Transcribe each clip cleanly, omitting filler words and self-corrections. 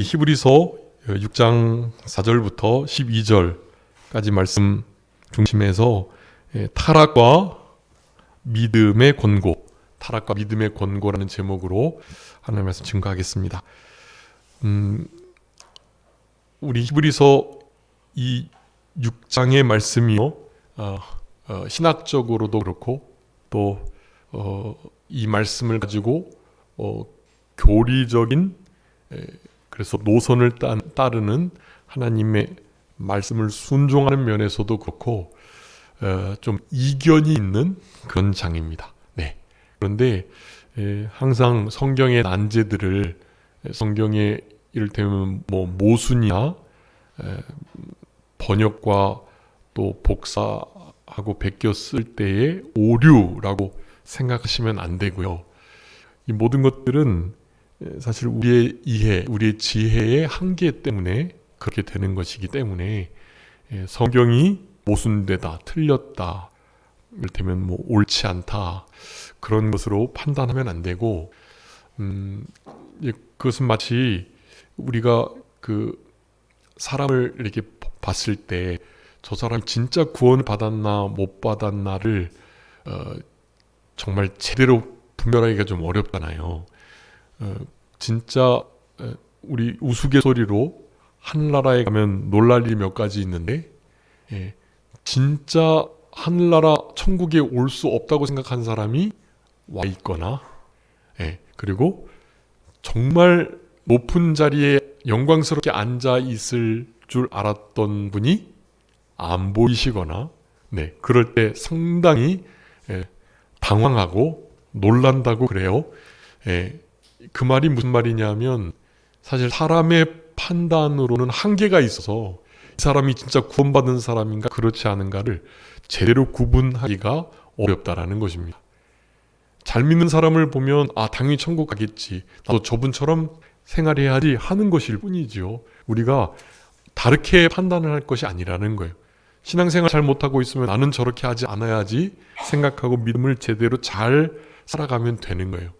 히브리서 6장 4절부터 12절까지 말씀 중심에서 타락과 믿음의 권고, 타락과 믿음의 권고라는 제목으로 하나님의 말씀 증거하겠습니다. 우리 히브리서 이 6장의 말씀이요, 신학적으로도 그렇고 또 이 말씀을 가지고 교리적인 그래서 노선을 따르는 하나님의 말씀을 순종하는 면에서도 그렇고 좀 이견이 있는 그런 장입니다. 네. 그런데 항상 성경의 난제들을 성경의 이를테면 모순이나 번역과 또 복사하고 베껴 쓸 때의 오류라고 생각하시면 안 되고요. 이 모든 것들은 사실 우리의 이해, 우리의 지혜의 한계 때문에 그렇게 되는 것이기 때문에 성경이 모순되다, 틀렸다, 이를테면 옳지 않다 그런 것으로 판단하면 안 되고 그것은 마치 우리가 그 사람을 이렇게 봤을 때 저 사람이 진짜 구원을 받았나 못 받았나를 정말 제대로 분별하기가 좀 어렵잖아요. 진짜 우리 우스갯소리로 하늘나라에 가면 놀랄 일이 몇 가지 있는데 진짜 하늘나라 천국에 올 수 없다고 생각한 사람이 와 있거나 그리고 정말 높은 자리에 영광스럽게 앉아 있을 줄 알았던 분이 안 보이시거나 그럴 때 상당히 당황하고 놀란다고 그래요. 그 말이 무슨 말이냐면 사실 사람의 판단으로는 한계가 있어서 이 사람이 진짜 구원받은 사람인가 그렇지 않은가를 제대로 구분하기가 어렵다라는 것입니다. 잘 믿는 사람을 보면 당연히 천국 가겠지, 나도 저분처럼 생활해야지 하는 것일 뿐이지요. 우리가 다르게 판단을 할 것이 아니라는 거예요. 신앙생활 잘 못하고 있으면 나는 저렇게 하지 않아야지 생각하고 믿음을 제대로 잘 살아가면 되는 거예요.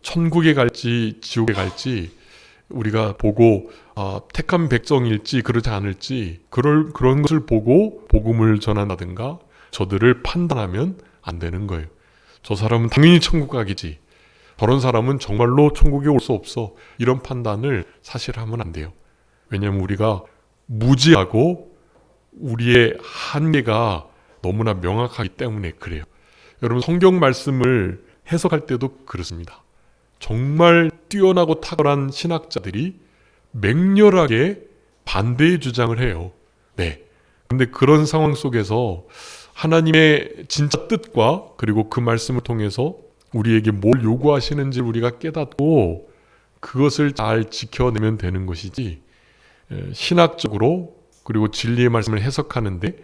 천국에 갈지 지옥에 갈지 우리가 보고 택한 백성일지 그렇지 않을지 그런 것을 보고 복음을 전한다든가 저들을 판단하면 안 되는 거예요. 저 사람은 당연히 천국 가겠지, 저런 사람은 정말로 천국에 올 수 없어, 이런 판단을 사실 하면 안 돼요. 왜냐하면 우리가 무지하고 우리의 한계가 너무나 명확하기 때문에 그래요. 여러분, 성경 말씀을 해석할 때도 그렇습니다. 정말 뛰어나고 탁월한 신학자들이 맹렬하게 반대의 주장을 해요. 그런데 그런 상황 속에서 하나님의 진짜 뜻과 그리고 그 말씀을 통해서 우리에게 뭘 요구하시는지 우리가 깨닫고 그것을 잘 지켜내면 되는 것이지, 신학적으로 그리고 진리의 말씀을 해석하는데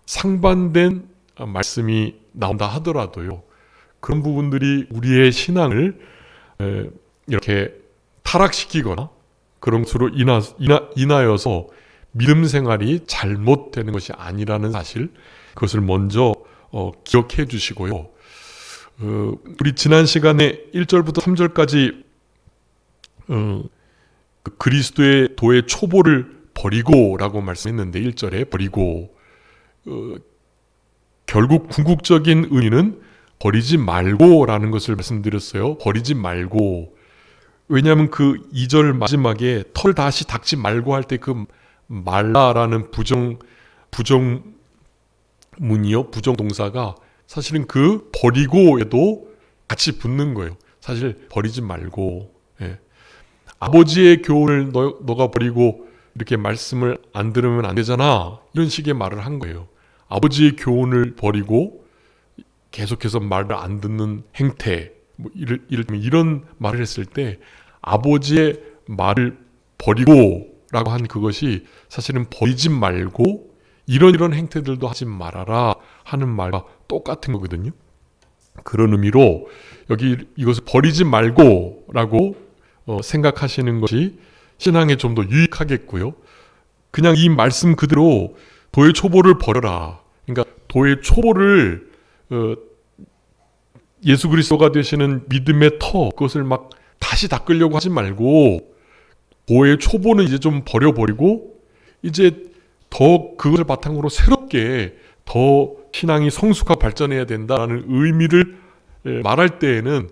상반된 말씀이 나온다 하더라도요, 그런 부분들이 우리의 신앙을 이렇게 타락시키거나 그런 것으로 인하여서 믿음 생활이 잘못되는 것이 아니라는 사실, 그것을 먼저 기억해 주시고요. 우리 지난 시간에 1절부터 3절까지 그리스도의 도의 초보를 버리고라고 말씀했는데 1절에 버리고, 결국 궁극적인 의미는 버리지 말고라는 것을 말씀드렸어요. 버리지 말고. 왜냐하면 그 2절 마지막에 털 다시 닦지 말고 할 때 그 말라라는 부정문이요, 부정동사가 사실은 그 버리고에도 같이 붙는 거예요. 사실 버리지 말고, 아버지의 교훈을 너가 버리고 이렇게 말씀을 안 들으면 안 되잖아, 이런 식의 말을 한 거예요. 아버지의 교훈을 버리고 계속해서 말을 안 듣는 행태, 이런 말을 했을 때 아버지의 말을 버리고라고 한 그것이 사실은 버리지 말고 이런 행태들도 하지 말아라 하는 말과 똑같은 거거든요. 그런 의미로 여기 이것을 버리지 말고라고 생각하시는 것이 신앙에 좀 더 유익하겠고요. 그냥 이 말씀 그대로 도의 초보를 버려라, 그러니까 도의 초보를 예수 그리스도가 되시는 믿음의 터, 그것을 막 다시 닦으려고 하지 말고 보의 초보는 이제 좀 버려버리고 이제 더 그것을 바탕으로 새롭게 더 신앙이 성숙하고 발전해야 된다라는 의미를 말할 때에는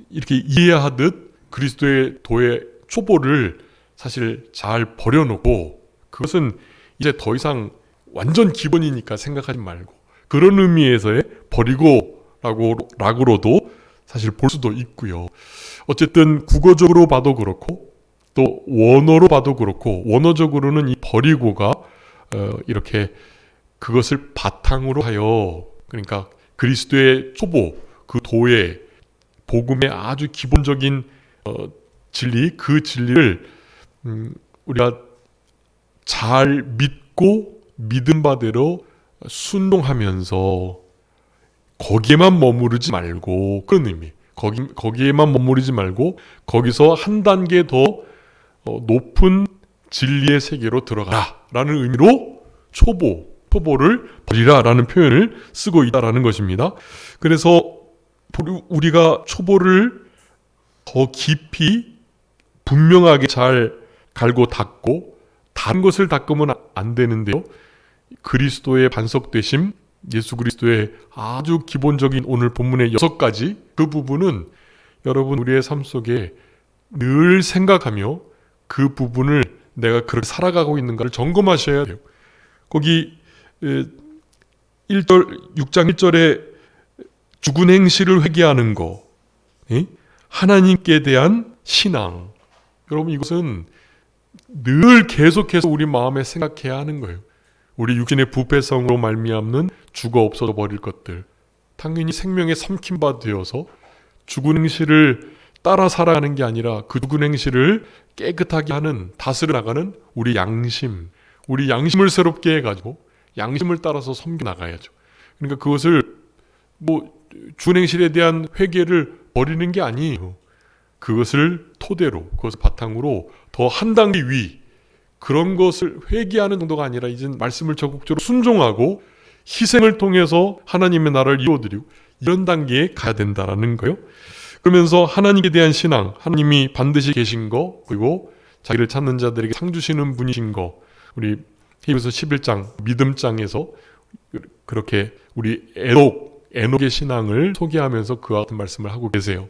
이렇게 이해하듯 그리스도의 도의 초보를 사실 잘 버려놓고 그것은 이제 더 이상 완전 기본이니까 생각하지 말고 그런 의미에서의 버리고라고로도 사실 볼 수도 있고요. 어쨌든 국어적으로 봐도 그렇고 또 원어로 봐도 그렇고 원어적으로는 이 버리고가 이렇게 그것을 바탕으로 하여 그러니까 그리스도의 초보 그 도의 복음의 아주 기본적인 진리 그 진리를 우리가 잘 믿고 믿은 바대로 순종하면서 거기에만 머무르지 말고 그런 의미 거기에만 머무르지 말고 거기서 한 단계 더 높은 진리의 세계로 들어가라라는 의미로 초보를 버리라라는 표현을 쓰고 있다라는 것입니다. 그래서 우리가 초보를 더 깊이 분명하게 잘 갈고 닦고 다른 것을 닦으면 안 되는데요. 그리스도의 반석되심, 예수 그리스도의 아주 기본적인 오늘 본문의 6가지 그 부분은 여러분 우리의 삶 속에 늘 생각하며 그 부분을 내가 그렇게 살아가고 있는가를 점검하셔야 돼요. 거기 6장 1절에 죽은 행실을 회개하는 거, 하나님께 대한 신앙. 여러분 이것은 늘 계속해서 우리 마음에 생각해야 하는 거예요. 우리 육신의 부패성으로 말미암는 죽어 없어져 버릴 것들. 당연히 생명의 삼킨 바 되어서 죽은 행실을 따라 살아가는 게 아니라 그 죽은 행실을 깨끗하게 하는 다스려 나가는 우리 양심을 새롭게 해가지고 양심을 따라서 섬겨 나가야죠. 그러니까 그것을 죽은 행실에 대한 회개를 버리는 게 아니에요. 그것을 토대로 그것을 바탕으로 더 한 단계 위 그런 것을 회개하는 정도가 아니라 이제 말씀을 적극적으로 순종하고 희생을 통해서 하나님의 나라를 이루어드리고 이런 단계에 가야 된다라는 거예요. 그러면서 하나님에 대한 신앙, 하나님이 반드시 계신 거 그리고 자기를 찾는 자들에게 상 주시는 분이신 거 우리 히브리서 11장 믿음장에서 그렇게 우리 에녹의 신앙을 소개하면서 그와 같은 말씀을 하고 계세요.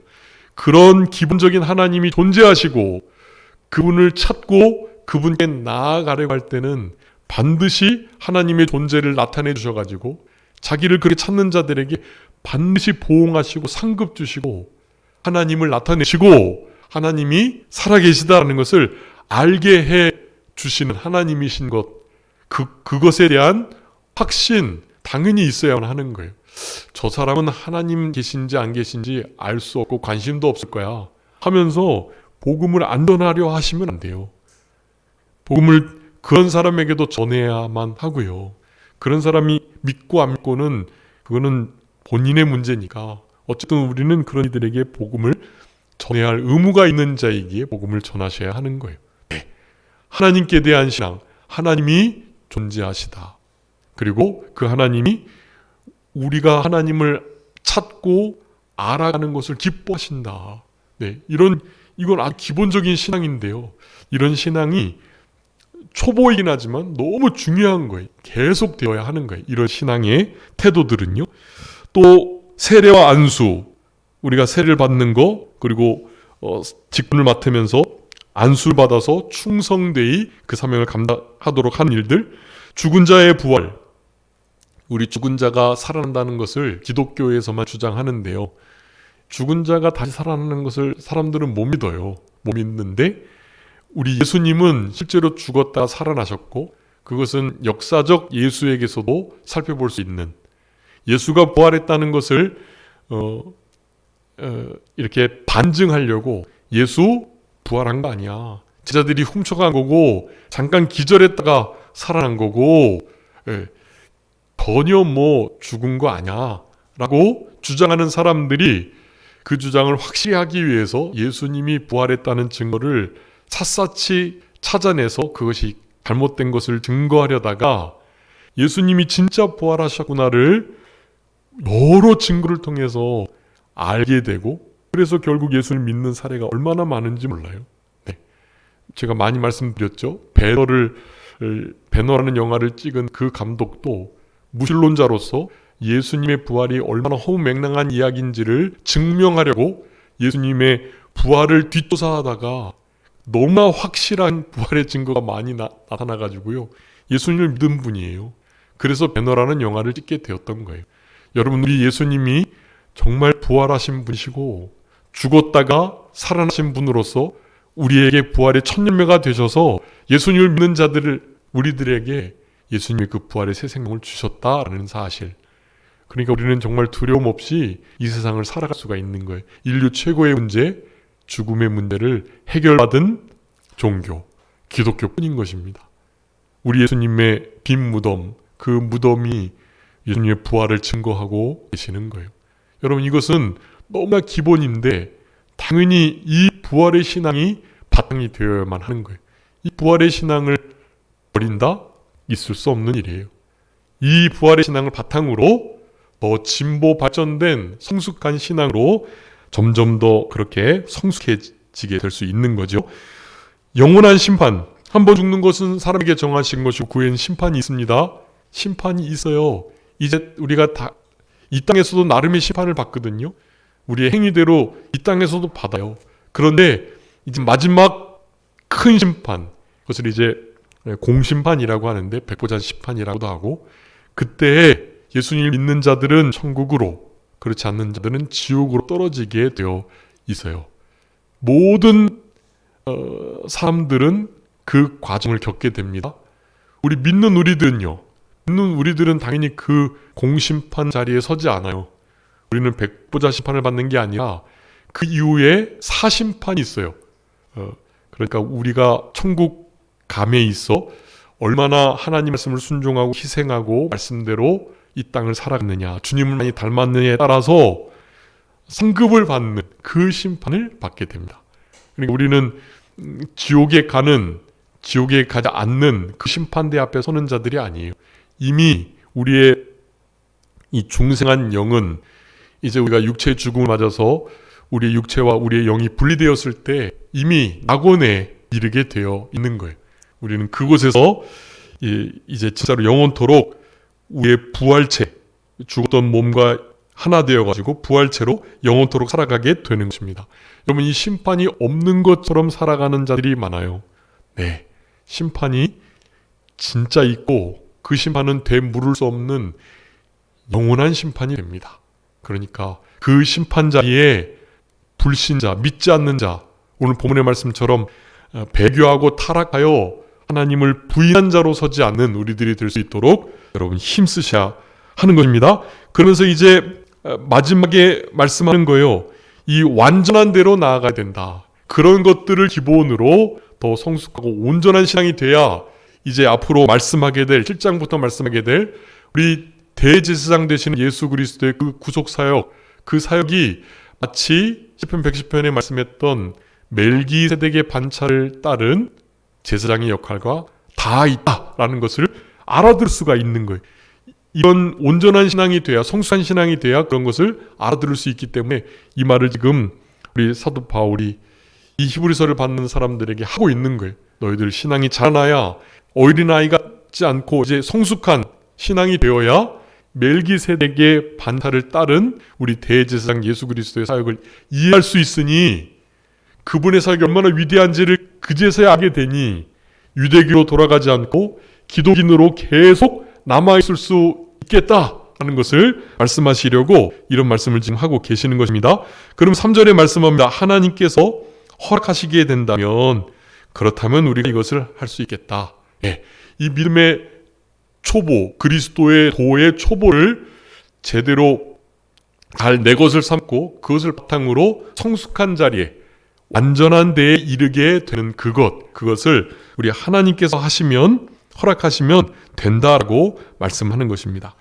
그런 기본적인 하나님이 존재하시고 그분을 찾고 그분께 나아가려고 할 때는 반드시 하나님의 존재를 나타내 주셔가지고 자기를 그렇게 찾는 자들에게 반드시 보응하시고 상급 주시고 하나님을 나타내시고 하나님이 살아계시다는 것을 알게 해 주시는 하나님이신 것 그것에 대한 확신 당연히 있어야만 하는 거예요. 저 사람은 하나님 계신지 안 계신지 알 수 없고 관심도 없을 거야 하면서 복음을 안 전하려 하시면 안 돼요. 복음을 그런 사람에게도 전해야만 하고요. 그런 사람이 믿고 안 믿고는 그거는 본인의 문제니까 어쨌든 우리는 그런 이들에게 복음을 전해야 할 의무가 있는 자이기에 복음을 전하셔야 하는 거예요. 네. 하나님께 대한 신앙, 하나님이 존재하시다. 그리고 그 하나님이 우리가 하나님을 찾고 알아가는 것을 기뻐하신다. 네, 이건 아주 기본적인 신앙인데요. 이런 신앙이 초보이긴 하지만 너무 중요한 거예요. 계속 되어야 하는 거예요. 이런 신앙의 태도들은요. 또 세례와 안수, 우리가 세례를 받는 거 그리고 직분을 맡으면서 안수를 받아서 충성되이 그 사명을 감당하도록 하는 일들, 죽은 자의 부활, 우리 죽은 자가 살아난다는 것을 기독교에서만 주장하는데요. 죽은 자가 다시 살아나는 것을 사람들은 못 믿어요. 못 믿는데 우리 예수님은 실제로 죽었다가 살아나셨고 그것은 역사적 예수에게서도 살펴볼 수 있는 예수가 부활했다는 것을 이렇게 반증하려고 예수 부활한 거 아니야. 제자들이 훔쳐간 거고 잠깐 기절했다가 살아난 거고 전혀 죽은 거 아니야 라고 주장하는 사람들이 그 주장을 확실히 하기 위해서 예수님이 부활했다는 증거를 샅샅이 찾아내서 그것이 잘못된 것을 증거하려다가 예수님이 진짜 부활하셨구나를 여러 증거를 통해서 알게 되고 그래서 결국 예수를 믿는 사례가 얼마나 많은지 몰라요. 네. 제가 많이 말씀드렸죠. 배너라는 영화를 찍은 그 감독도 무신론자로서 예수님의 부활이 얼마나 허무맹랑한 이야기인지를 증명하려고 예수님의 부활을 뒷조사하다가 너무나 확실한 부활의 증거가 많이 나타나가지고요. 예수님을 믿은 분이에요. 그래서 배너라는 영화를 찍게 되었던 거예요. 여러분, 우리 예수님이 정말 부활하신 분이시고 죽었다가 살아나신 분으로서 우리에게 부활의 첫 열매가 되셔서 예수님을 믿는 자들을 우리들에게 예수님의 그 부활의 새 생명을 주셨다라는 사실. 그러니까 우리는 정말 두려움 없이 이 세상을 살아갈 수가 있는 거예요. 인류 최고의 문제, 죽음의 문제를 해결받은 종교, 기독교뿐인 것입니다. 우리 예수님의 빈 무덤, 그 무덤이 예수님의 부활을 증거하고 계시는 거예요. 여러분, 이것은 너무나 기본인데 당연히 이 부활의 신앙이 바탕이 되어야만 하는 거예요. 이 부활의 신앙을 버린다? 있을 수 없는 일이에요. 이 부활의 신앙을 바탕으로 더 진보 발전된 성숙한 신앙으로 점점 더 그렇게 성숙해지게 될 수 있는 거죠. 영원한 심판, 한 번 죽는 것은 사람에게 정하신 것이고 그 후에는 심판이 있습니다. 심판이 있어요. 이제 우리가 다 이 땅에서도 나름의 심판을 받거든요. 우리의 행위대로 이 땅에서도 받아요. 그런데 이제 마지막 큰 심판, 그것을 이제 공심판이라고 하는데 백보자 심판이라고도 하고, 그때 예수님을 믿는 자들은 천국으로, 그렇지 않는 자들은 지옥으로 떨어지게 되어 있어요. 모든 사람들은 그 과정을 겪게 됩니다. 우리 믿는 우리들은 당연히 그 공심판 자리에 서지 않아요. 우리는 백보자 심판을 받는 게 아니라 그 이후에 사심판이 있어요. 그러니까 우리가 천국 감에 있어 얼마나 하나님 말씀을 순종하고 희생하고 말씀대로 이 땅을 살아갔느냐, 주님을 많이 닮았느냐에 따라서 상급을 받는 그 심판을 받게 됩니다. 그러니까 우리는 지옥에 가지 않는 그 심판대 앞에 서는 자들이 아니에요. 이미 우리의 이 중생한 영은 이제 우리가 육체의 죽음을 맞아서 우리의 육체와 우리의 영이 분리되었을 때 이미 낙원에 이르게 되어 있는 거예요. 우리는 그곳에서 이제 진짜로 영원토록 우리의 부활체, 죽었던 몸과 하나 되어가지고 부활체로 영원토록 살아가게 되는 것입니다. 여러분, 이 심판이 없는 것처럼 살아가는 자들이 많아요. 네, 심판이 진짜 있고 그 심판은 되물을 수 없는 영원한 심판이 됩니다. 그러니까 그 심판 자리에 불신자, 믿지 않는 자, 오늘 본문의 말씀처럼 배교하고 타락하여 하나님을 부인한 자로 서지 않는 우리들이 될 수 있도록 여러분 힘쓰셔야 하는 것입니다. 그러면서 이제 마지막에 말씀하는 거예요. 이 완전한 대로 나아가야 된다. 그런 것들을 기본으로 더 성숙하고 온전한 신앙이 돼야 이제 앞으로 말씀하게 될 7장부터 말씀하게 될 우리 대제사장 되시는 예수 그리스도의 그 구속사역, 그 사역이 마치 시편 110편에 말씀했던 멜기세덱의 반차를 따른 제사장의 역할과 다 있다라는 것을 알아들 수가 있는 거예요. 이런 온전한 신앙이 돼야, 성숙한 신앙이 돼야 그런 것을 알아들을 수 있기 때문에 이 말을 지금 우리 사도 바울이 이 히브리서를 받는 사람들에게 하고 있는 거예요. 너희들 신앙이 자라나야 어린아이 같지 않고 이제 성숙한 신앙이 되어야 멜기세덱의 반차를 따른 우리 대제사장 예수 그리스도의 사역을 이해할 수 있으니 그분의 사역이 얼마나 위대한지를 그제서야 알게 되니 유대교로 돌아가지 않고 기독인으로 계속 남아있을 수 있겠다라는 것을 말씀하시려고 이런 말씀을 지금 하고 계시는 것입니다. 그럼 3절에 말씀합니다. 하나님께서 허락하시게 된다면 그렇다면 우리가 이것을 할 수 있겠다. 예, 이 믿음의 초보, 그리스도의 도의 초보를 제대로 잘 내 것을 삼고 그것을 바탕으로 성숙한 자리에 완전한 데에 이르게 되는 그것을 우리 하나님께서 허락하시면 된다라고 말씀하는 것입니다.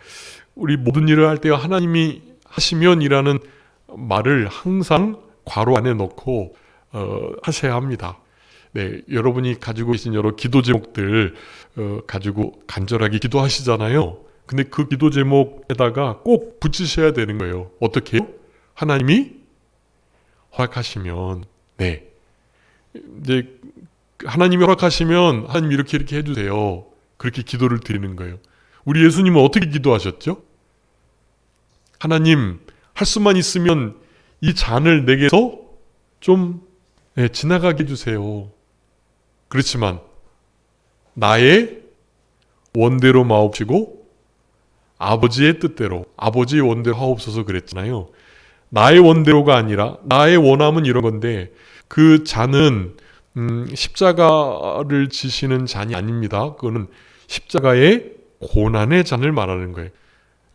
우리 모든 일을 할 때 하나님이 하시면이라는 말을 항상 괄호 안에 넣고 하셔야 합니다. 네, 여러분이 가지고 계신 여러 기도 제목들 가지고 간절하게 기도하시잖아요. 근데 그 기도 제목에다가 꼭 붙이셔야 되는 거예요. 어떻게 해요? 하나님이 허락하시면, 네, 이제 하나님이 허락하시면 하나님 이렇게 해주세요. 그렇게 기도를 드리는 거예요. 우리 예수님은 어떻게 기도하셨죠? 하나님, 할 수만 있으면 이 잔을 내게서 좀 지나가게 해주세요. 그렇지만 나의 원대로 마옵시고 아버지의 뜻대로, 아버지의 원대로 하옵소서 그랬잖아요. 나의 원대로가 아니라 나의 원함은 이런 건데, 그 잔은 십자가를 지시는 잔이 아닙니다. 그거는 십자가의 고난의 잔을 말하는 거예요.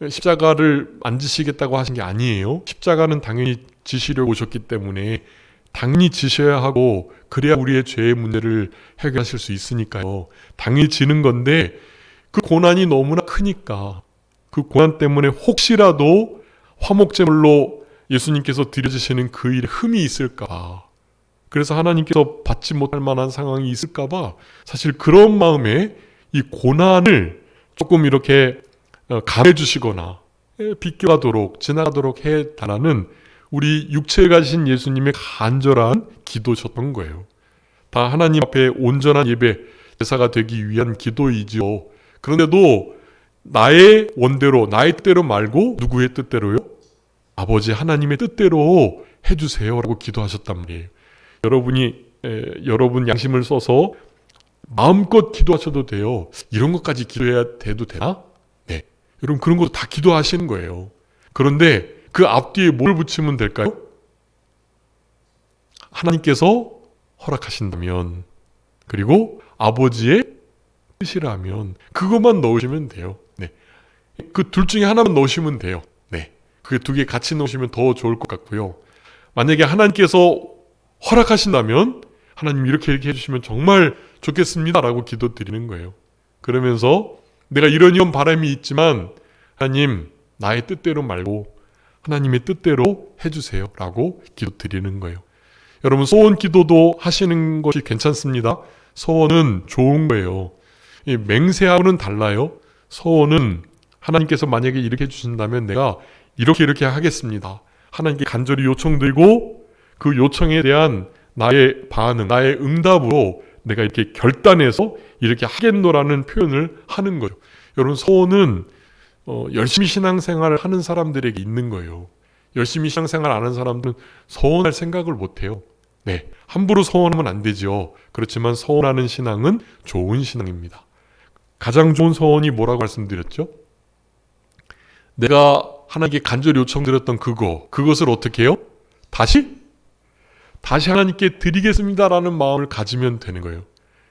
십자가를 안 지시겠다고 하신 게 아니에요. 십자가는 당연히 지시려고 오셨기 때문에 당연히 지셔야 하고, 그래야 우리의 죄의 문제를 해결하실 수 있으니까요. 당연히 지는 건데, 그 고난이 너무나 크니까 그 고난 때문에 혹시라도 화목제물로 예수님께서 드려지시는 그 일에 흠이 있을까, 그래서 하나님께서 받지 못할 만한 상황이 있을까봐 사실 그런 마음에 이 고난을 조금 이렇게 감해 주시거나 비껴가도록, 지나가도록 해달라는 우리 육체를 가진 예수님의 간절한 기도셨던 거예요. 다 하나님 앞에 온전한 예배, 제사가 되기 위한 기도이지요. 그런데도 나의 원대로, 나의 뜻대로 말고 누구의 뜻대로요? 아버지 하나님의 뜻대로 해주세요라고 기도하셨단 말이에요. 여러분 양심을 써서 마음껏 기도하셔도 돼요. 이런 것까지 기도해야 돼도 되나? 네. 여러분 그런 거 다 기도하시는 거예요. 그런데 그 앞뒤에 뭘 붙이면 될까요? 하나님께서 허락하신다면, 그리고 아버지의 뜻이라면 그것만 넣으시면 돼요. 네. 그 둘 중에 하나만 넣으시면 돼요. 네. 그 두 개 같이 넣으시면 더 좋을 것 같고요. 만약에 하나님께서 허락하신다면 하나님 이렇게 해주시면 정말 좋겠습니다 라고 기도 드리는 거예요. 그러면서 내가 이런 바람이 있지만 하나님 나의 뜻대로 말고 하나님의 뜻대로 해주세요 라고 기도 드리는 거예요. 여러분 소원 기도도 하시는 것이 괜찮습니다. 소원은 좋은 거예요. 이 맹세하고는 달라요. 소원은 하나님께서 만약에 이렇게 해주신다면 내가 이렇게 하겠습니다. 하나님께 간절히 요청드리고 그 요청에 대한 나의 반응, 나의 응답으로 내가 이렇게 결단해서 이렇게 하겠노라는 표현을 하는 거예요. 여러분 소원은 열심히 신앙생활을 하는 사람들에게 있는 거예요. 열심히 신앙생활 안 하는 사람들은 소원할 생각을 못해요. 네, 함부로 소원하면 안 되죠. 그렇지만 소원하는 신앙은 좋은 신앙입니다. 가장 좋은 소원이 뭐라고 말씀드렸죠? 내가 하나님께 간절히 요청드렸던 그것을 어떻게 해요? 다시 하나님께 드리겠습니다라는 마음을 가지면 되는 거예요.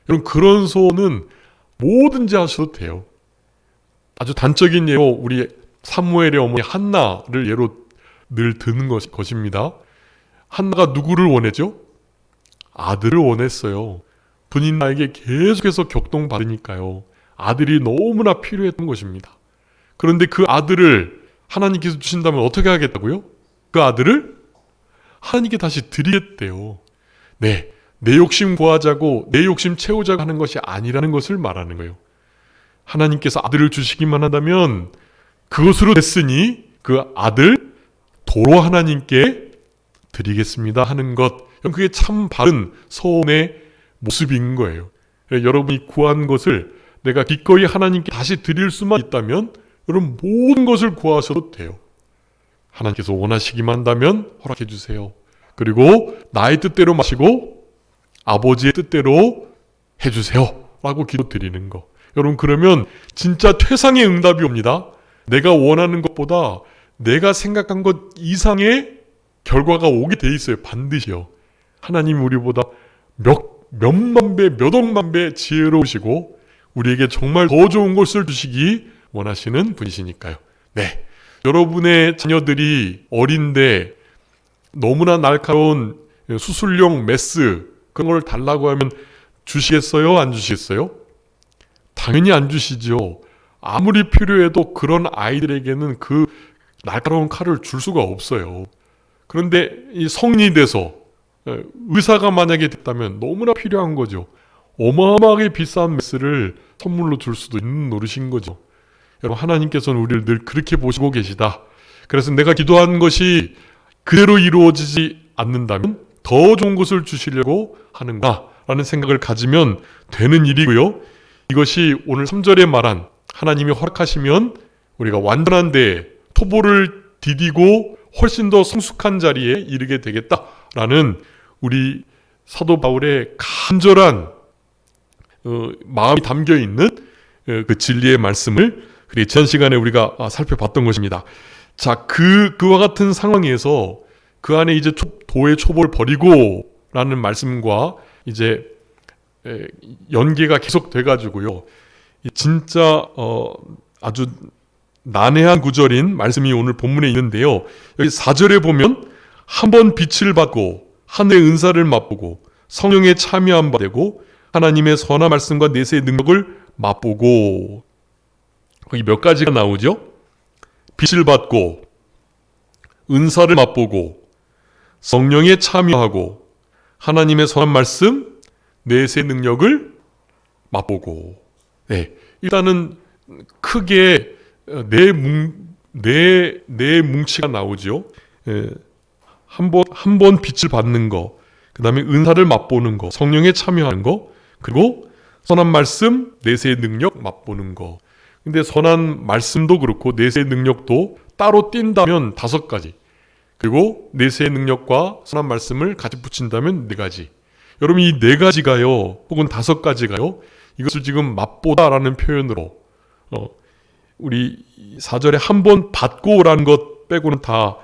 여러분 그런 소원은 뭐든지 하셔도 돼요. 아주 단적인 예로 우리 사무엘의 어머니 한나를 예로 늘 드는 것입니다. 한나가 누구를 원했죠? 아들을 원했어요. 분인 나에게 계속해서 격동받으니까요. 아들이 너무나 필요했던 것입니다. 그런데 그 아들을 하나님께서 주신다면 어떻게 하겠다고요? 그 아들을 하나님께 다시 드리겠대요. 네, 내 욕심 구하자고 내 욕심 채우자고 하는 것이 아니라는 것을 말하는 거예요. 하나님께서 아들을 주시기만 한다면 그것으로 됐으니 그 아들 도로 하나님께 드리겠습니다 하는 것, 그게 참 바른 소원의 모습인 거예요. 여러분이 구한 것을 내가 기꺼이 하나님께 다시 드릴 수만 있다면 여러분 모든 것을 구하셔도 돼요. 하나님께서 원하시기만 한다면 허락해 주세요. 그리고 나의 뜻대로 마시고 아버지의 뜻대로 해주세요 라고 기도드리는 거. 여러분 그러면 진짜 최상의 응답이 옵니다. 내가 원하는 것보다 내가 생각한 것 이상의 결과가 오게 돼 있어요. 반드시요. 하나님이 우리보다 몇만 배, 몇 억만 배 지혜로우시고 우리에게 정말 더 좋은 것을 주시기 원하시는 분이시니까요. 네, 여러분의 자녀들이 어린데 너무나 날카로운 수술용 메스 그런 걸 달라고 하면 주시겠어요? 안 주시겠어요? 당연히 안 주시죠. 아무리 필요해도 그런 아이들에게는 그 날카로운 칼을 줄 수가 없어요. 그런데 이 성인이 돼서 의사가 만약에 됐다면 너무나 필요한 거죠. 어마어마하게 비싼 메스를 선물로 줄 수도 있는 노릇인 거죠. 여러분 하나님께서는 우리를 늘 그렇게 보시고 계시다. 그래서 내가 기도한 것이 그대로 이루어지지 않는다면 더 좋은 것을 주시려고 하는가라는 생각을 가지면 되는 일이고요. 이것이 오늘 3절에 말한 하나님이 허락하시면 우리가 완전한 데 토보를 디디고 훨씬 더 성숙한 자리에 이르게 되겠다라는 우리 사도 바울의 간절한 마음이 담겨있는 그 진리의 말씀을 지난 시간에 우리가 살펴봤던 것입니다. 자, 그와 같은 상황에서 그 안에 이제 도의 초보를 버리고 라는 말씀과 이제 연계가 계속 돼가지고요. 진짜 아주 난해한 구절인 말씀이 오늘 본문에 있는데요. 여기 4절에 보면 한 번 빛을 받고 하늘의 은사를 맛보고 성령에 참여한 바 되고 하나님의 선한 말씀과 내세의 능력을 맛보고, 거기 몇 가지가 나오죠? 빛을 받고 은사를 맛보고 성령에 참여하고 하나님의 선한 말씀, 내세의 능력을 맛보고. 네, 일단은 크게 네 뭉치가 나오죠. 한 번 빛을 받는 거, 그 다음에 은사를 맛보는 거, 성령에 참여하는 거, 그리고 선한 말씀, 내세의 능력 맛보는 거. 근데 선한 말씀도 그렇고 내세의 능력도 따로 띈다면 5가지, 그리고 내세의 능력과 선한 말씀을 같이 붙인다면 4가지. 여러분, 이 4가지가요, 혹은 5가지가요, 이것을 지금 맛보다라는 표현으로 우리 4절에 한 번 받고라는 것 빼고는 다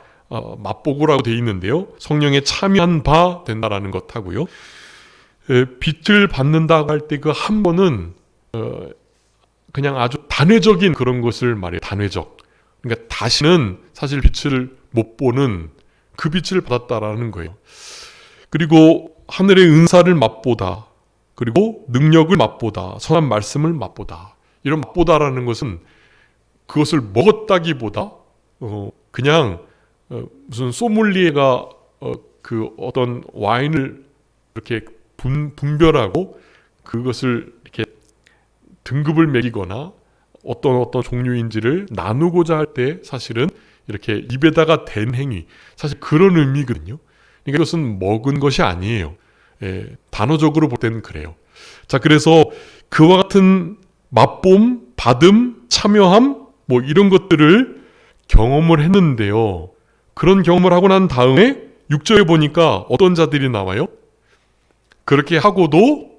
맛보고라고 되어 있는데요. 성령에 참여한 바 된다라는 것 하고요. 빛을 받는다고 할 때 그 한 번은 그냥 아주 단회적인 그런 것을 말해요. 단회적. 그러니까 다시는 사실 빛을 못 보는 그 빛을 받았다라는 거예요. 그리고 하늘의 은사를 맛보다, 그리고 능력을 맛보다, 선한 말씀을 맛보다. 이런 맛보다라는 것은 그것을 먹었다기보다 그냥 무슨 소믈리에가 그 어떤 와인을 이렇게 분별하고 그것을 이렇게 등급을 매기거나 어떤 종류인지를 나누고자 할 때 사실은 이렇게 입에다가 댄 행위, 사실 그런 의미거든요. 그러니까 이것은 먹은 것이 아니에요. 단어적으로 볼 때는 그래요. 자, 그래서 그와 같은 맛봄, 받음, 참여함, 뭐 이런 것들을 경험을 했는데요. 그런 경험을 하고 난 다음에 6절에 보니까 어떤 자들이 나와요? 그렇게 하고도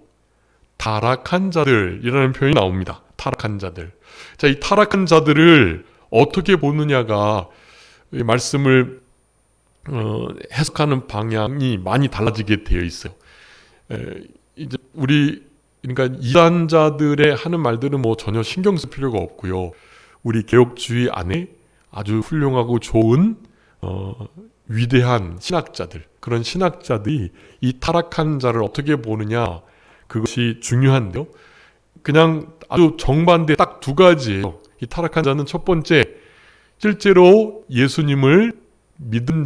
타락한 자들이라는 표현이 나옵니다. 타락한 자들. 자, 이 타락한 자들을 어떻게 보느냐가 이 말씀을 해석하는 방향이 많이 달라지게 되어 있어요. 이제 그러니까 이단자들의 하는 말들은 뭐 전혀 신경 쓸 필요가 없고요. 우리 개혁주의 안에 아주 훌륭하고 좋은 위대한 신학자들, 그런 신학자들이 이 타락한 자를 어떻게 보느냐, 그것이 중요한데요. 그냥 아주 정반대 딱 2가지예요. 이 타락한 자는 첫 번째, 실제로 예수님을 믿은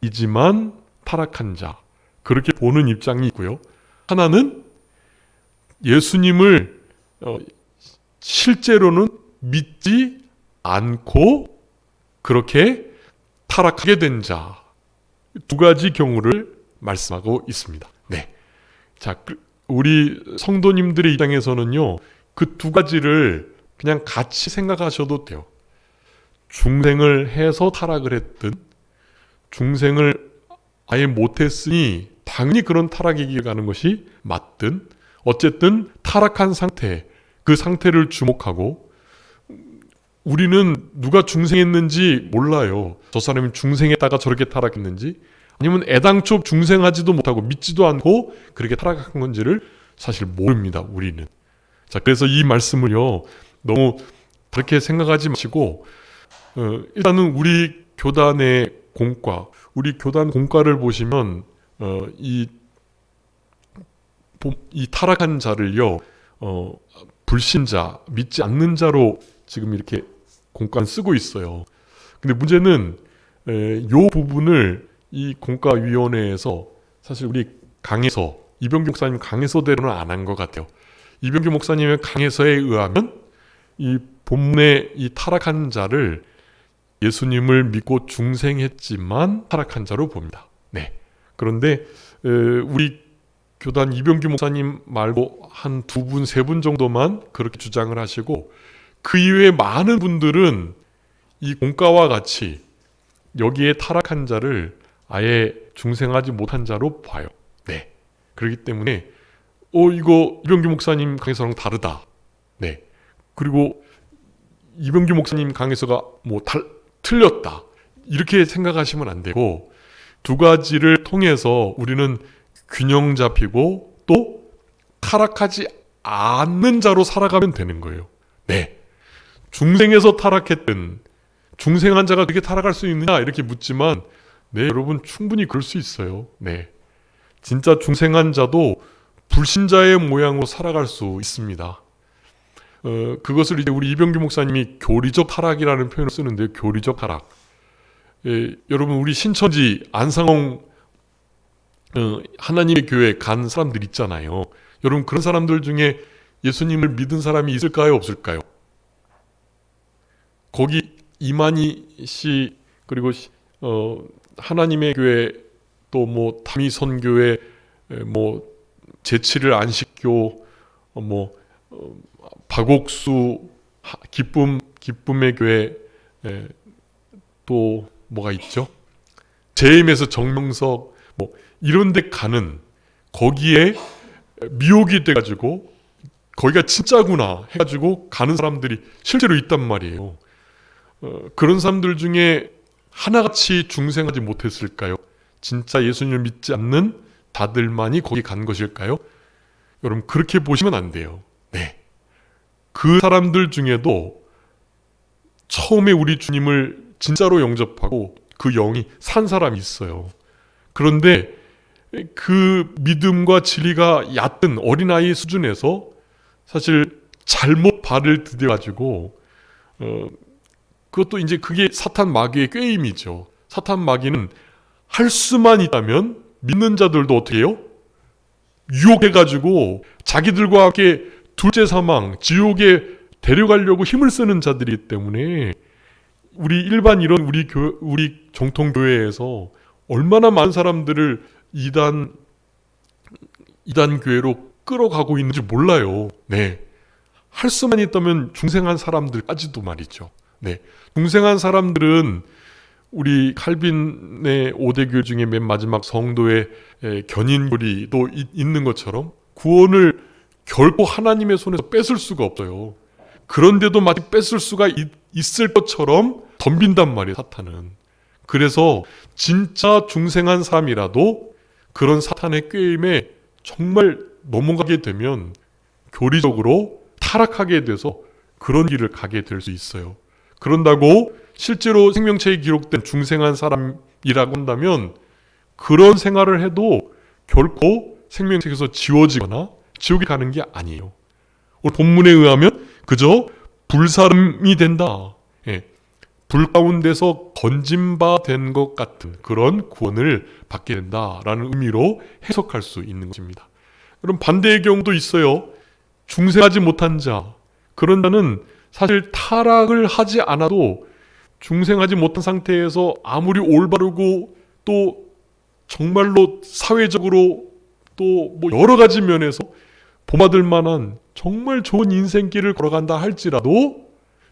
자이지만 타락한 자, 그렇게 보는 입장이 있고요. 하나는 예수님을 실제로는 믿지 않고 그렇게 타락하게 된 자, 2가지 경우를 말씀하고 있습니다. 네. 자, 우리 성도님들의 입장에서는요, 그 2가지를 그냥 같이 생각하셔도 돼요. 중생을 해서 타락을 했든, 중생을 아예 못했으니 당연히 그런 타락의 길을 가는 것이 맞든, 어쨌든 타락한 상태, 그 상태를 주목하고, 우리는 누가 중생했는지 몰라요. 저 사람이 중생했다가 저렇게 타락했는지, 아니면 애당초 중생하지도 못하고 믿지도 않고 그렇게 타락한 건지를 사실 모릅니다, 우리는. 자, 그래서 이 말씀을요, 너무 그렇게 생각하지 마시고, 일단은 우리 교단의 공과, 우리 교단 공과를 보시면 이 타락한 자를요, 불신자, 믿지 않는 자로 지금 이렇게 공과는 쓰고 있어요. 근데 문제는 이 부분을 이 공과위원회에서 사실 우리 강해서, 이병규 목사님 강해서대로는 안 한 것 같아요. 이병규 목사님의 강해서에 의하면 이 본문의 이 타락한 자를 예수님을 믿고 중생했지만 타락한 자로 봅니다. 네. 그런데 우리 교단 이병규 목사님 말고 한 2분, 3분 정도만 그렇게 주장을 하시고 그 이외에 많은 분들은 이 공과와 같이 여기에 타락한 자를 아예 중생하지 못한 자로 봐요. 네. 그렇기 때문에 이거 이병규 목사님 강해서랑 다르다. 네. 그리고 이병규 목사님 강해서가 틀렸다. 이렇게 생각하시면 안 되고 두 가지를 통해서 우리는 균형 잡히고 또 타락하지 않는 자로 살아가면 되는 거예요. 네. 중생에서 타락했든 중생한 자가 그렇게 타락할 수 있느냐 이렇게 묻지만 네, 여러분 충분히 그럴 수 있어요. 네. 진짜 중생한 자도 불신자의 모양으로 살아갈 수 있습니다. 그것을 이제 우리 이병규 목사님이 교리적 타락이라는 표현을 쓰는데요. 교리적 타락. 여러분 우리 신천지 안상홍 하나님의 교회 간 사람들 있잖아요. 여러분 그런 사람들 중에 예수님을 믿은 사람이 있을까요? 없을까요? 거기 이만희 씨 그리고 하나님의 교회 또 뭐 다미선교회 제칠을 안식교 박옥수 기쁨의 교회 또 뭐가 있죠? 제임에서 정명석 이런 데 가는 거기에 미혹이 돼가지고 거기가 진짜구나 해가지고 가는 사람들이 실제로 있단 말이에요. 그런 사람들 중에 하나같이 중생하지 못했을까요? 진짜 예수님을 믿지 않는 자들만이 거기 간 것일까요? 여러분 그렇게 보시면 안 돼요. 네. 그 사람들 중에도 처음에 우리 주님을 진짜로 영접하고 그 영이 산 사람이 있어요. 그런데 그 믿음과 진리가 얕은 어린아이 수준에서 사실 잘못 발을 디뎌가지고 그것도 이제 그게 사탄 마귀의 꾀임이죠. 사탄 마귀는 할 수만 있다면 믿는 자들도 어떻게 해요? 유혹해가지고 자기들과 함께 둘째 사망, 지옥에 데려가려고 힘을 쓰는 자들이기 때문에 우리 일반 이런 우리 정통 교회에서 얼마나 많은 사람들을 이단 교회로 끌어가고 있는지 몰라요. 네. 할 수만 있다면 중생한 사람들까지도 말이죠. 네. 중생한 사람들은 우리 칼빈의 5대 교회 중에 맨 마지막 성도의 견인교리도 있는 것처럼 구원을 결코 하나님의 손에서 뺏을 수가 없어요. 그런데도 마치 뺏을 수가 있을 것처럼 덤빈단 말이에요, 사탄은. 그래서 진짜 중생한 사람이라도 그런 사탄의 꾀임에 정말 넘어가게 되면 교리적으로 타락하게 돼서 그런 길을 가게 될 수 있어요. 그런다고 실제로 생명책에 기록된 중생한 사람이라고 한다면 그런 생활을 해도 결코 생명책에서 지워지거나 지옥에 가는 게 아니에요. 오늘 본문에 의하면 그저 불사름이 된다. 불 가운데서 건진 바 된 것 같은 그런 구원을 받게 된다라는 의미로 해석할 수 있는 것입니다. 그럼 반대의 경우도 있어요. 중생하지 못한 자. 그런 자는 사실 타락을 하지 않아도 중생하지 못한 상태에서 아무리 올바르고 또 정말로 사회적으로 또 뭐 여러 가지 면에서 본받을 만한 정말 좋은 인생길을 걸어간다 할지라도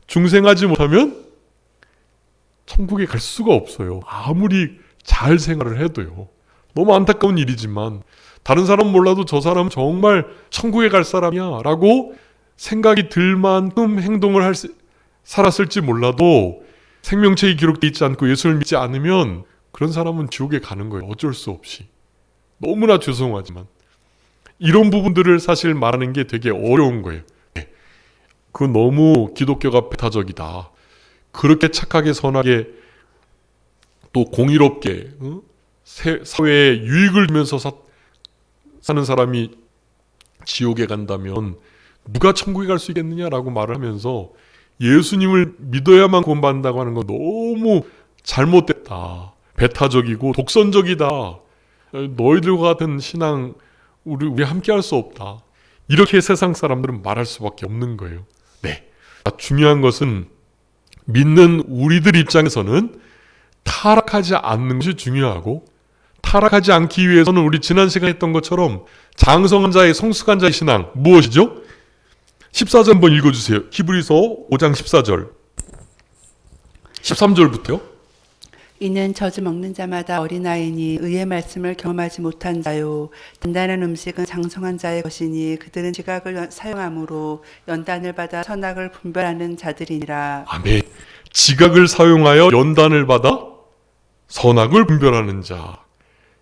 중생하지 못하면 천국에 갈 수가 없어요. 아무리 잘 생활을 해도요. 너무 안타까운 일이지만 다른 사람은 몰라도 저 사람은 정말 천국에 갈 사람이야 라고 생각이 들 만큼 행동을 살았을지 몰라도 생명책이 기록되어 있지 않고 예수를 믿지 않으면 그런 사람은 지옥에 가는 거예요. 어쩔 수 없이. 너무나 죄송하지만 이런 부분들을 사실 말하는 게 되게 어려운 거예요. 그건 너무 기독교가 배타적이다. 그렇게 착하게 선하게 또 공의롭게 사회에 유익을 주면서 사는 사람이 지옥에 간다면 누가 천국에 갈 수 있겠느냐라고 말을 하면서 예수님을 믿어야만 구원받는다고 하는 건 너무 잘못됐다. 배타적이고 독선적이다. 너희들과 같은 신앙 우리 함께 할 수 없다. 이렇게 세상 사람들은 말할 수밖에 없는 거예요. 네. 중요한 것은 믿는 우리들 입장에서는 타락하지 않는 것이 중요하고, 타락하지 않기 위해서는 우리 지난 시간에 했던 것처럼 장성한 자의 성숙한 자의 신앙 무엇이죠? 14절 한번 읽어주세요. 히브리서 5장 14절 13절부터요. 이는 젖을 먹는 자마다 어린아이니 의의 말씀을 경험하지 못한 자요, 단단한 음식은 장성한 자의 것이니 그들은 지각을 사용함으로 연단을 받아 선악을 분별하는 자들이니라. 아멘. 지각을 사용하여 연단을 받아 선악을 분별하는 자.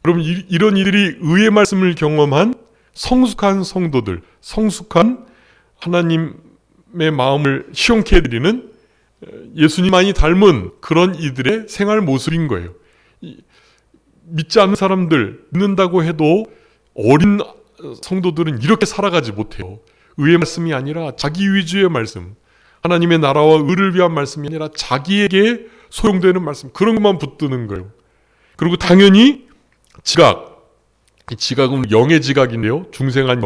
여러분, 이런 이들이 의의 말씀을 경험한 성숙한 성도들, 성숙한 하나님의 마음을 시원케 해드리는 예수님만이 닮은 그런 이들의 생활 모습인 거예요. 믿지 않는 사람들, 믿는다고 해도 어린 성도들은 이렇게 살아가지 못해요. 의의 말씀이 아니라 자기 위주의 말씀, 하나님의 나라와 의를 위한 말씀이 아니라 자기에게 소용되는 말씀, 그런 것만 붙드는 거예요. 그리고 당연히 지각, 이 지각은 영의 지각인데요. 중생한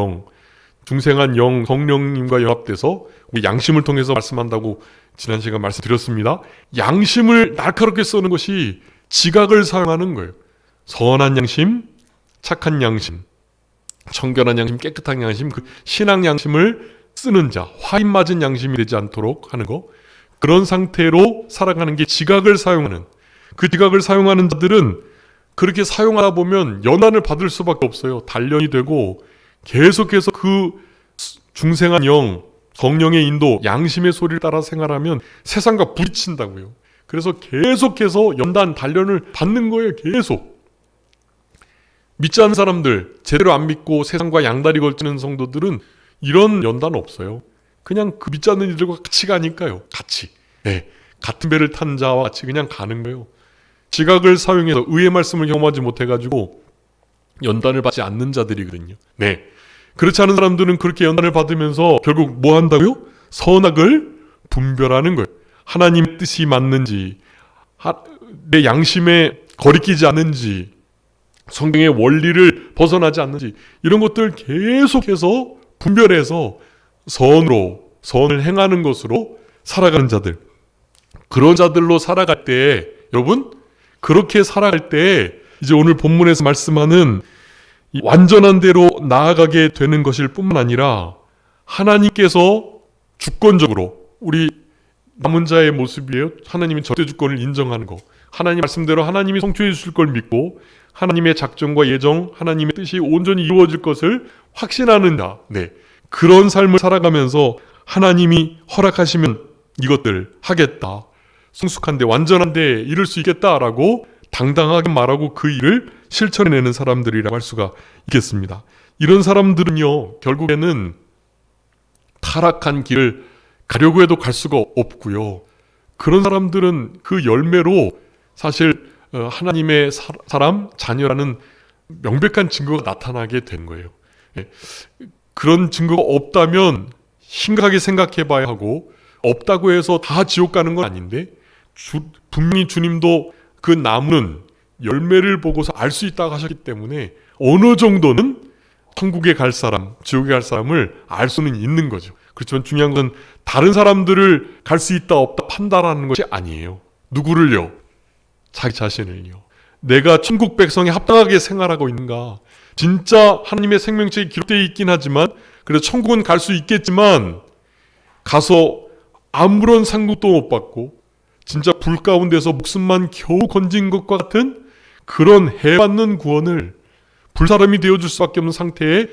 영, 성령님과 연합돼서 우리 양심을 통해서 말씀한다고 지난 시간 말씀드렸습니다. 양심을 날카롭게 쓰는 것이 지각을 사용하는 거예요. 선한 양심, 착한 양심, 청결한 양심, 깨끗한 양심, 그 신앙 양심을 쓰는 자, 화인 맞은 양심이 되지 않도록 하는 거, 그런 상태로 살아가는 게 지각을 사용하는, 그 지각을 사용하는 자들은 그렇게 사용하다 보면 연단을 받을 수밖에 없어요. 단련이 되고 계속해서 그 중생한 영, 성령의 인도, 양심의 소리를 따라 생활하면 세상과 부딪힌다고요. 그래서 계속해서 연단, 단련을 받는 거예요. 계속. 믿지 않는 사람들, 제대로 안 믿고 세상과 양다리 걸치는 성도들은 이런 연단 없어요. 그냥 그 믿지 않는 이들과 같이 가니까요. 같이. 네, 같은 배를 탄 자와 같이 그냥 가는 거예요. 지각을 사용해서 의의 말씀을 경험하지 못해가지고 연단을 받지 않는 자들이거든요. 네. 그렇지 않은 사람들은 그렇게 연단을 받으면서 결국 뭐 한다고요? 선악을 분별하는 거예요. 하나님의 뜻이 맞는지, 내 양심에 거리끼지 않는지, 성경의 원리를 벗어나지 않는지, 이런 것들 계속해서 분별해서 선을 행하는 것으로 살아가는 자들, 그런 자들로 살아갈 때, 여러분, 그렇게 살아갈 때 이제 오늘 본문에서 말씀하는 완전한 대로 나아가게 되는 것일 뿐만 아니라 하나님께서 주권적으로 우리 남은 자의 모습이에요. 하나님의 절대 주권을 인정하는 거, 하나님 말씀대로 하나님이 성취해 주실 걸 믿고 하나님의 작정과 예정, 하나님의 뜻이 온전히 이루어질 것을 확신하는 자, 네, 그런 삶을 살아가면서 하나님이 허락하시면 이것들 하겠다, 성숙한데 완전한데 이룰 수 있겠다라고 당당하게 말하고 그 일을 실천해내는 사람들이라고 할 수가 있겠습니다. 이런 사람들은요, 결국에는 타락한 길을 가려고 해도 갈 수가 없고요. 그런 사람들은 그 열매로 사실 하나님의 사람, 자녀라는 명백한 증거가 나타나게 된 거예요. 그런 증거가 없다면 심각하게 생각해 봐야 하고, 없다고 해서 다 지옥 가는 건 아닌데 분명히 주님도 그 나무는 열매를 보고서 알 수 있다고 하셨기 때문에 어느 정도는 천국에 갈 사람, 지옥에 갈 사람을 알 수는 있는 거죠. 그렇지만 중요한 건 다른 사람들을 갈 수 있다 없다 판단하는 것이 아니에요. 누구를요? 자기 자신을요. 내가 천국 백성에 합당하게 생활하고 있는가? 진짜 하나님의 생명책이 기록되어 있긴 하지만, 그래서 천국은 갈 수 있겠지만 가서 아무런 상급도 못 받고 진짜 불 가운데서 목숨만 겨우 건진 것과 같은 그런 해받는 구원을 불사람이 되어줄 수밖에 없는 상태에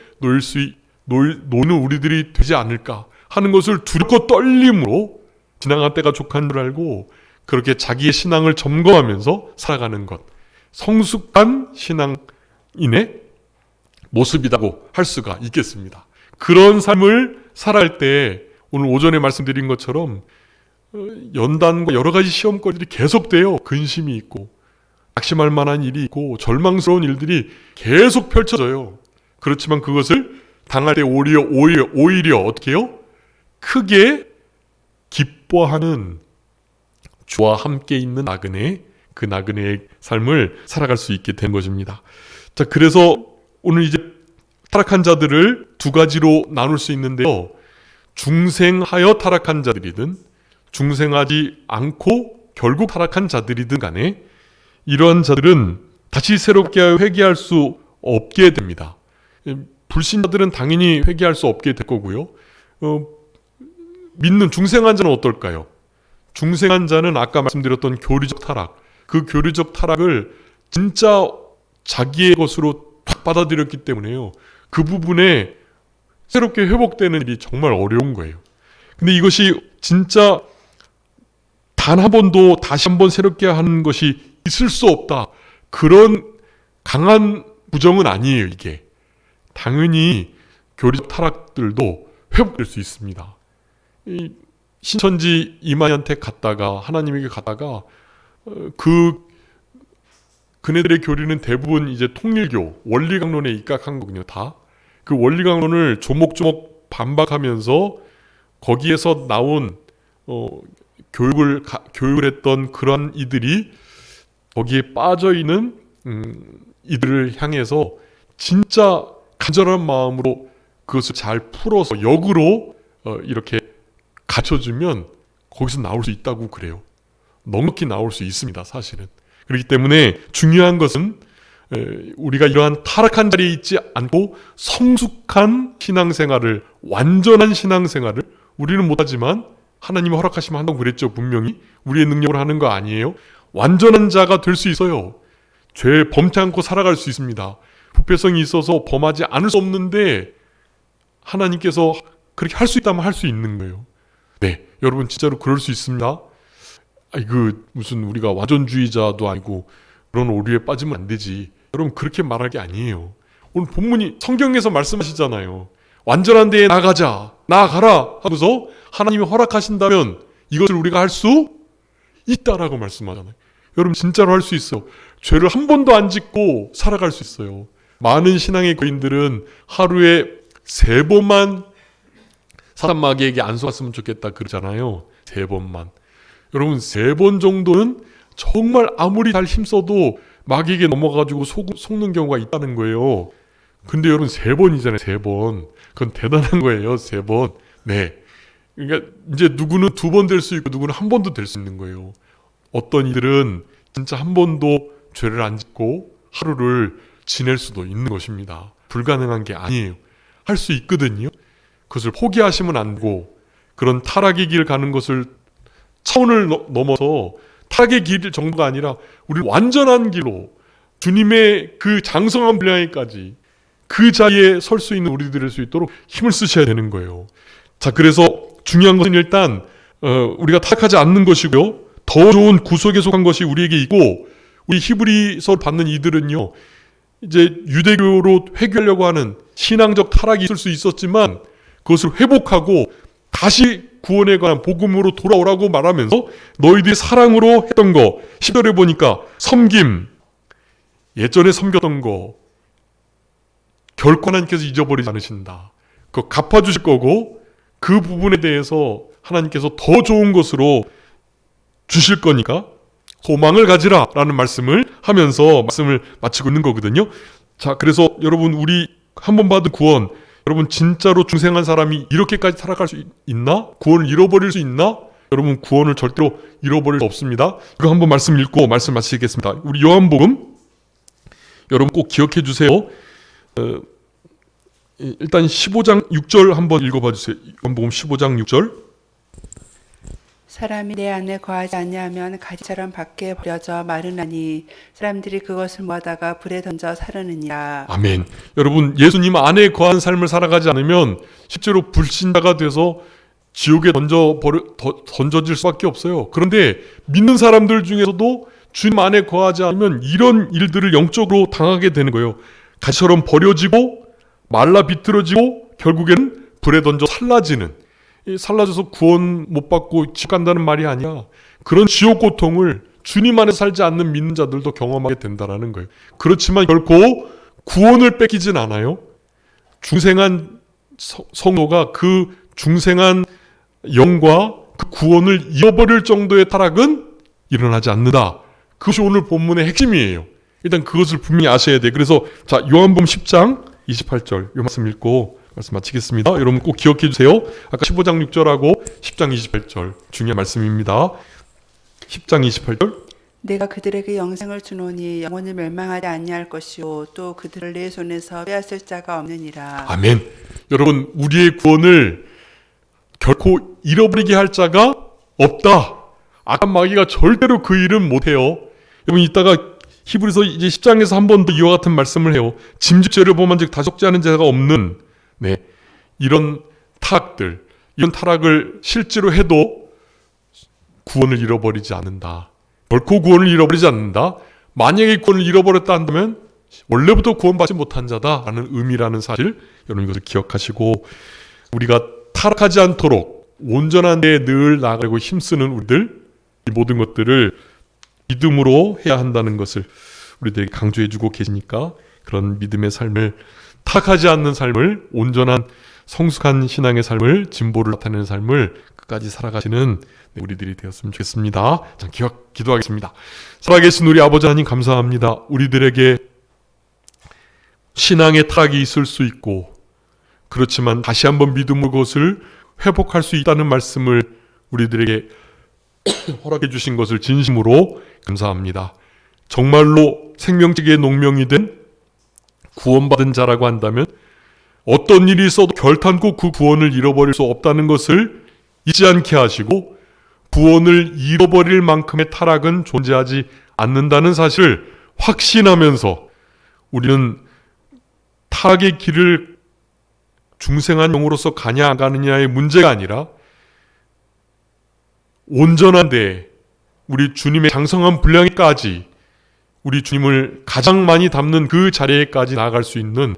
노는 우리들이 되지 않을까 하는 것을 두렵고 떨림으로 지나간 때가 족한 줄 알고 그렇게 자기의 신앙을 점검하면서 살아가는 것, 성숙한 신앙인의 모습이라고 할 수가 있겠습니다. 그런 삶을 살아갈 때 오늘 오전에 말씀드린 것처럼 연단과 여러 가지 시험거리들이 계속돼요. 근심이 있고 낙심할 만한 일이 있고 절망스러운 일들이 계속 펼쳐져요. 그렇지만 그것을 당할 때 오히려 어떻게 해요? 크게 기뻐하는 주와 함께 있는 나그네, 그 나그네의 삶을 살아갈 수 있게 된 것입니다. 자, 그래서 오늘 이제 타락한 자들을 두 가지로 나눌 수 있는데요. 중생하여 타락한 자들이든 중생하지 않고 결국 타락한 자들이든 간에 이러한 자들은 다시 새롭게 회개할 수 없게 됩니다. 불신자들은 당연히 회개할 수 없게 될 거고요. 믿는 중생한 자는 어떨까요? 중생한 자는 아까 말씀드렸던 교리적 타락, 그 교리적 타락을 진짜 자기의 것으로 탁 받아들였기 때문에요. 그 부분에 새롭게 회복되는 일이 정말 어려운 거예요. 근데 이것이 진짜 단 한 번도 다시 한번 새롭게 하는 것이 있을 수 없다. 그런 강한 부정은 아니에요, 이게. 당연히 교리적 타락들도 회복될 수 있습니다. 이 신천지 이만희한테 갔다가 하나님에게 갔다가 그네들의 교리는 대부분 이제 통일교 원리강론에 입각한 거군요. 다 그 원리강론을 조목조목 반박하면서 거기에서 나온 교육을 했던 그런 이들이 거기에 빠져 있는 이들을 향해서 진짜 간절한 마음으로 그것을 잘 풀어서 역으로 이렇게 갖춰주면 거기서 나올 수 있다고 그래요. 넉넉히 나올 수 있습니다, 사실은. 그렇기 때문에 중요한 것은 우리가 이러한 타락한 자리에 있지 않고 성숙한 신앙생활을, 완전한 신앙생활을 우리는 못하지만 하나님이 허락하시면 한다고 그랬죠. 분명히 우리의 능력으로 하는 거 아니에요. 완전한 자가 될 수 있어요. 죄 범치 않고 살아갈 수 있습니다. 부패성이 있어서 범하지 않을 수 없는데 하나님께서 그렇게 할 수 있다면 할 수 있는 거예요. 네, 여러분 진짜로 그럴 수 있습니다. 무슨 우리가 와전주의자도 아니고 그런 오류에 빠지면 안 되지. 여러분 그렇게 말할 게 아니에요. 오늘 본문이 성경에서 말씀하시잖아요. 완전한 데에 나아가라 하면서 하나님이 허락하신다면 이것을 우리가 할 수 있다라고 말씀하잖아요. 여러분 진짜로 할 수 있어요. 죄를 한 번도 안 짓고 살아갈 수 있어요. 많은 신앙의 거인들은 하루에 3번만 사단 마귀에게 안 속았으면 좋겠다 그러잖아요. 3번만. 여러분 3번 정도는 정말 아무리 잘 힘써도 마귀에게 넘어가지고 속는 경우가 있다는 거예요. 근데 여러분 3번이잖아요. 3번. 그건 대단한 거예요. 3번. 네. 그러니까 이제 누구는 2번 될 수 있고 누구는 1번도 될 수 있는 거예요. 어떤 이들은 진짜 1번도 죄를 안 짓고 하루를 지낼 수도 있는 것입니다. 불가능한 게 아니에요. 할 수 있거든요. 그것을 포기하시면 안 되고 그런 타락의 길 가는 것을 차원을 넘어서 타락의 길 정도가 아니라 우리 완전한 길로 주님의 그 장성한 분량에까지 그 자리에 설 수 있는 우리들이 될 수 있도록 힘을 쓰셔야 되는 거예요. 자, 그래서 중요한 것은 일단 우리가 타락하지 않는 것이고요. 더 좋은 구속에 속한 것이 우리에게 있고 우리 히브리서 받는 이들은요. 이제 유대교로 회귀하려고 하는 신앙적 타락이 있을 수 있었지만 그것을 회복하고 다시 구원에 관한 복음으로 돌아오라고 말하면서 너희들이 사랑으로 했던 거 10절에 보니까 섬김, 예전에 섬겼던 거 결코 하나님께서 잊어버리지 않으신다. 그거 갚아주실 거고 그 부분에 대해서 하나님께서 더 좋은 것으로 주실 거니까 소망을 가지라 라는 말씀을 하면서 말씀을 마치고 있는 거거든요. 자, 그래서 여러분 우리 한 번 받은 구원, 여러분 진짜로 중생한 사람이 이렇게까지 살아갈 수 있나? 구원을 잃어버릴 수 있나? 여러분 구원을 절대로 잃어버릴 수 없습니다. 이거 한번 말씀 읽고 말씀 마치겠습니다. 우리 요한복음 여러분 꼭 기억해 주세요. 일단 15장 6절 한번 읽어봐 주세요. 요한복음 15장 6절. 사람이 내 안에 거하지 아니하면 가지처럼 밖에 버려져 마르나니 사람들이 그것을 모아다가 불에 던져 사르느니라. 아멘. 여러분 예수님 안에 거한 삶을 살아가지 않으면 실제로 불신자가 돼서 지옥에 던져질 수밖에 없어요. 그런데 믿는 사람들 중에서도 주님 안에 거하지 않으면 이런 일들을 영적으로 당하게 되는 거예요. 가시처럼 버려지고 말라 비틀어지고 결국에는 불에 던져 살라지는, 살라져서 구원 못 받고 지옥 간다는 말이 아니야. 그런 지옥 고통을 주님 안에 살지 않는 믿는 자들도 경험하게 된다는 거예요. 그렇지만 결코 구원을 뺏기진 않아요. 중생한 성도가 그 중생한 영과 그 구원을 잃어버릴 정도의 타락은 일어나지 않는다. 그것이 오늘 본문의 핵심이에요. 일단 그것을 분명히 아셔야 돼. 그래서 자, 요한복음 10장 28절 이 말씀 읽고 말씀 마치겠습니다. 여러분 꼭 기억해 주세요. 아까 15장 6절하고 10장 28절 중요한 말씀입니다. 10장 28절 내가 그들에게 영생을 주노니 영혼을 멸망하지 아니할 것이요 또 그들을 내 손에서 빼앗을 자가 없느니라. 아멘. 여러분 우리의 구원을 결코 잃어버리게 할 자가 없다. 악한 마귀가 절대로 그 일은 못해요. 여러분 이따가 히브리서 이제 10장에서 한 번 더 이와 같은 말씀을 해요. 짐짓죄를 범한즉 다속지 않은 자가 없는 이런 타락들, 이런 타락을 실제로 해도 구원을 잃어버리지 않는다. 결코 구원을 잃어버리지 않는다. 만약에 구원을 잃어버렸다 한다면 원래부터 구원받지 못한 자다라는 의미라는 사실, 여러분 이것을 기억하시고 우리가 타락하지 않도록 온전한 데에 늘 나아가고 힘쓰는 우리들, 이 모든 것들을 믿음으로 해야 한다는 것을 우리들에게 강조해주고 계시니까 그런 믿음의 삶을, 타락하지 않는 삶을, 온전한 성숙한 신앙의 삶을, 진보를 나타내는 삶을 끝까지 살아가시는 우리들이 되었으면 좋겠습니다. 자, 기도하겠습니다. 살아계신 우리 아버지 하나님 감사합니다. 우리들에게 신앙의 타락이 있을 수 있고 그렇지만 다시 한번 믿음으로 그것을 회복할 수 있다는 말씀을 우리들에게 허락해 주신 것을 진심으로 감사합니다. 정말로 생명책의 농명이 된 구원받은 자라고 한다면 어떤 일이 있어도 결탄코 그 구원을 잃어버릴 수 없다는 것을 잊지 않게 하시고 구원을 잃어버릴 만큼의 타락은 존재하지 않는다는 사실을 확신하면서 우리는 타락의 길을 중생한 영으로서 가냐 안 가느냐의 문제가 아니라 온전한 데 우리 주님의 장성한 분량에까지 우리 주님을 가장 많이 담는 그 자리에까지 나아갈 수 있는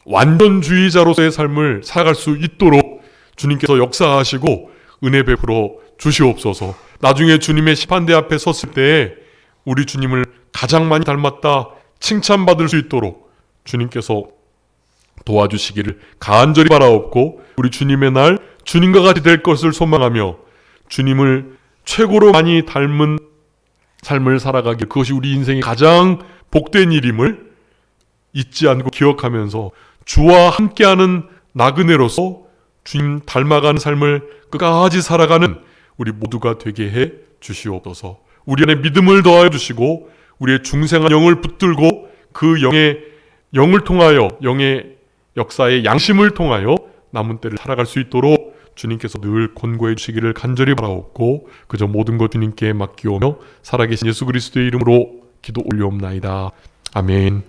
완전주의자로서의 삶을 살아갈 수 있도록 주님께서 역사하시고 은혜 베풀어 주시옵소서. 나중에 주님의 심판대 앞에 섰을 때 우리 주님을 가장 많이 닮았다 칭찬받을 수 있도록 주님께서 도와주시기를 간절히 바라옵고 우리 주님의 날 주님과 같이 될 것을 소망하며 주님을 최고로 많이 닮은 삶을 살아가길, 그것이 우리 인생의 가장 복된 일임을 잊지 않고 기억하면서 주와 함께하는 나그네로서 주님 닮아가는 삶을 끝까지 살아가는 우리 모두가 되게 해 주시옵소서. 우리 안에 믿음을 더하여 주시고 우리의 중생한 영을 붙들고 그 영을 통하여 영의 역사의 양심을 통하여 남은 때를 살아갈 수 있도록 주님께서 늘 권고해 주시기를 간절히 바라옵고 그저 모든 것 주님께 맡기오며 살아계신 예수 그리스도의 이름으로 기도 올려옵나이다. 아멘.